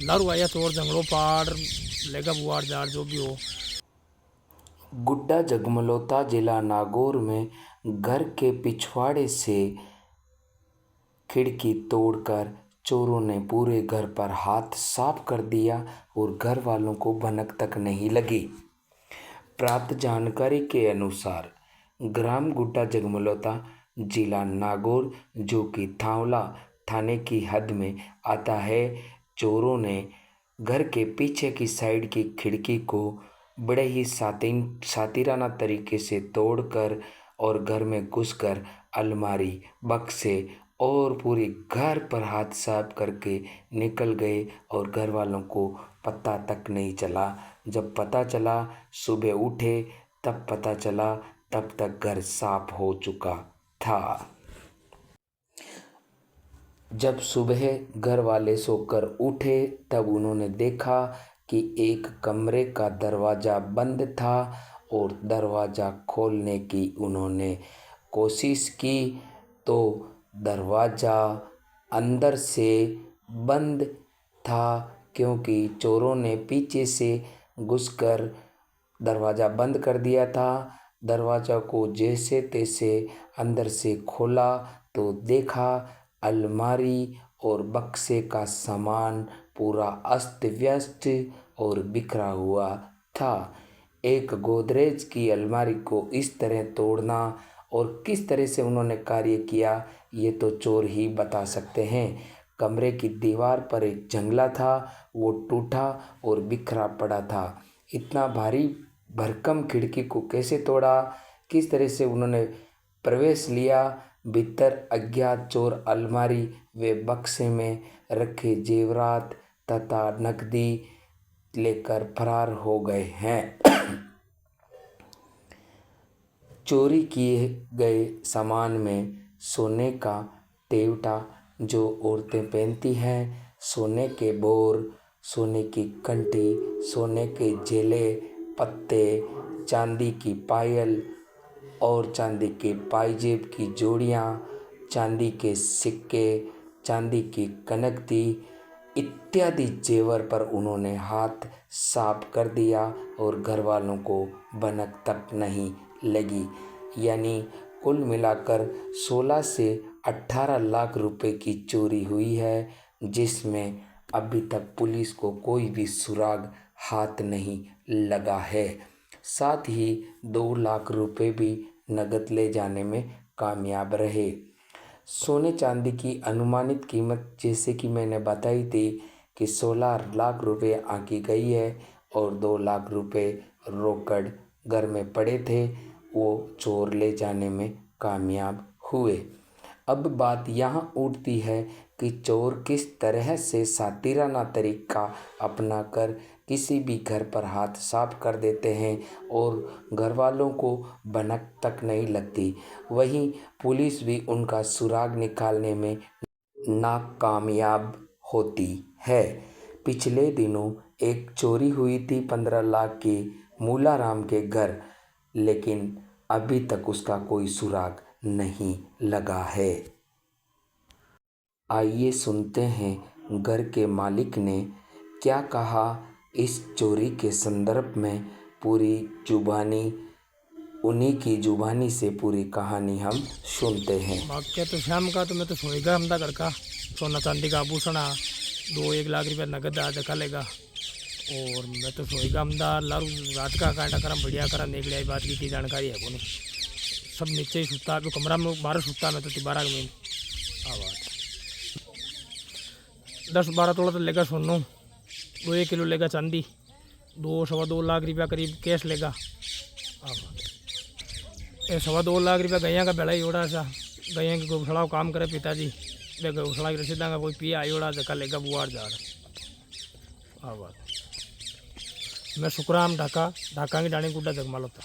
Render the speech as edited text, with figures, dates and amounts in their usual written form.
लारू आया चोर जंगलों पार लेगा बुआड़ झाड़ जो भी हो। गुड्डा जगमलोता जिला नागौर में घर के पिछवाड़े से खिड़की तोड़कर चोरों ने पूरे घर पर हाथ साफ कर दिया और घर वालों को भनक तक नहीं लगी। प्राप्त जानकारी के अनुसार ग्राम गुड्डा जगमलोता जिला नागौर जो कि थावला थाने की हद में आता है, चोरों ने घर के पीछे की साइड की खिड़की को बड़े ही सातिराना तरीके से तोड़कर और घर में घुसकर अलमारी, बक्से और पूरे घर पर हाथ साफ करके निकल गए और घर वालों को पता तक नहीं चला। जब पता चला सुबह उठे तब पता चला तब तक घर साफ हो चुका था। जब सुबह घर वाले सोकर उठे तब उन्होंने देखा कि एक कमरे का दरवाज़ा बंद था और दरवाज़ा खोलने की उन्होंने कोशिश की तो दरवाज़ा अंदर से बंद था, क्योंकि चोरों ने पीछे से घुसकर दरवाज़ा बंद कर दिया था। दरवाज़ा को जैसे तैसे अंदर से खोला तो देखा अलमारी और बक्से का सामान पूरा अस्त व्यस्त और बिखरा हुआ था। एक गोदरेज की अलमारी को इस तरह तोड़ना और किस तरह से उन्होंने कार्य किया ये तो चोर ही बता सकते हैं। कमरे की दीवार पर एक जंगला था, वो टूटा और बिखरा पड़ा था। इतना भारी भरकम खिड़की को कैसे तोड़ा, किस तरह से उन्होंने प्रवेश लिया भीतर, अज्ञात चोर अलमारी व बक्से में रखे जेवरात तथा नकदी लेकर फरार हो गए हैं। चोरी किए गए सामान में सोने का तेवटा जो औरतें पहनती हैं, सोने के बोर, सोने की कंठी, सोने के जेले, पत्ते, चांदी की पायल और चांदी के पायजेब की जोड़ियाँ, चांदी के सिक्के, चांदी की कनकती इत्यादि जेवर पर उन्होंने हाथ साफ कर दिया और घर वालों को भनक तक नहीं लगी। यानी कुल मिलाकर 16 से 18 लाख रुपए की चोरी हुई है, जिसमें अभी तक पुलिस को कोई भी सुराग हाथ नहीं लगा है। साथ ही 2 लाख रुपए भी नगद ले जाने में कामयाब रहे। सोने चांदी की अनुमानित कीमत जैसे कि मैंने बताई थी कि 16 लाख रुपए आंकी गई है और 2 लाख रुपए रोकड़ घर में पड़े थे, वो चोर ले जाने में कामयाब हुए। अब बात यहाँ उठती है कि चोर किस तरह से सातिराना तरीका अपनाकर किसी भी घर पर हाथ साफ कर देते हैं और घर वालों को भनक तक नहीं लगती। वहीं पुलिस भी उनका सुराग निकालने में नाकामयाब होती है। पिछले दिनों एक चोरी हुई थी 15 लाख की मूलाराम के घर, लेकिन अभी तक उसका कोई सुराग नहीं लगा है। आइए सुनते हैं घर के मालिक ने क्या कहा इस चोरी के संदर्भ में। पूरी जुबानी उन्हीं की जुबानी से पूरी कहानी हम सुनते हैं। भाग्य तो शाम का तो मैं तो सोएगा हमदा घर का सोना चांदी का आभूषण 2-1 लाख रुपया नगद आ रखा लेगा और मैं तो सोएगा हमदा लारू रात का कांटा करम बढ़िया करा निकले बात की जानकारी है को सब नीचे ही सुता अभी कमरा में बाहर सुता मैं तो 12 में आवाज़ 10-12 तोला तो लेगा सोनू, 2-1 किलो लेगा चांदी, 2-2.25 लाख रुपया करीब कैश लेगा। ये 2.25 लाख रुपया गैया का बेड़ा योड़ा सा गैया की गौशाला काम करे पिताजी वे गौशाला की रसीदा का कोई पिया आयोड़ा धक्का लेगा बुआड़ झाड़। हाँ बात मैं शुक्राम ढाका की डाणी गुड्डा जगमलोता।